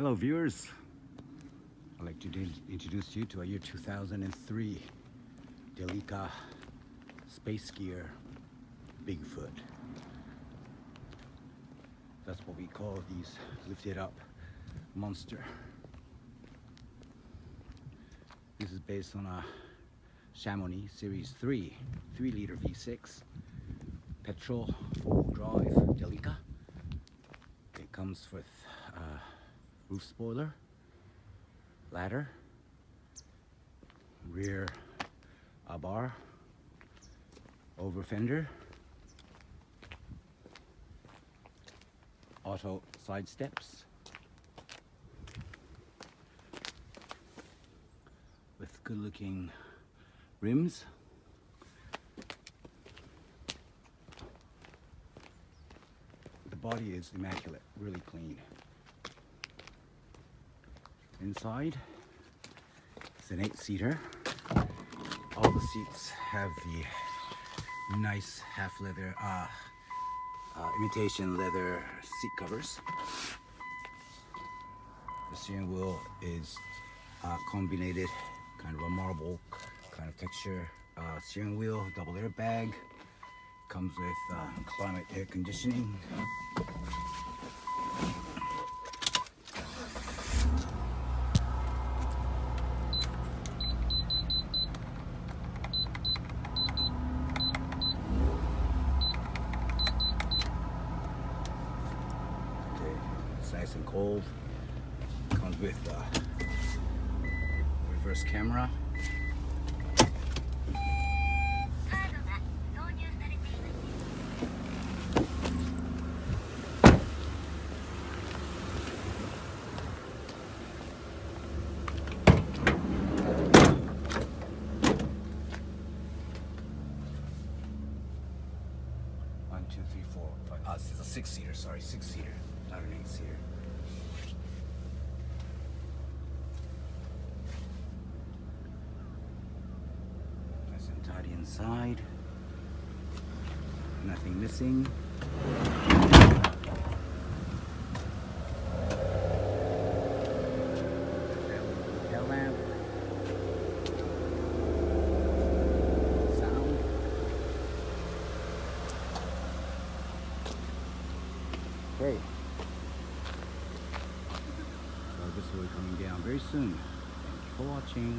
Hello viewers, I'd like to introduce you to a year 2003 Delica Spacegear BigFoot. That's what we call these lifted up monster. This is based on a Chamonix Series 3 3-liter V6 petrol 4-wheel drive Delica. It comes with roof spoiler, ladder, rear bar, over fender, auto side steps with good looking rims. The body is immaculate, really clean. Inside, it's an 8-seater. All the seats have the nice half leather, imitation leather seat covers. The steering wheel is combinated, kind of a marble kind of texture steering wheel, double airbag. Comes with climate air conditioning. It's nice and cold. Comes with reverse camera. One, two, three, four, five. This is a 6-seater. Sorry, 6-seater, not an 8-seater. Nice and tidy inside. Nothing missing. Tail lamp. Sound. Okay. So this will be coming down very soon. Thank you for watching.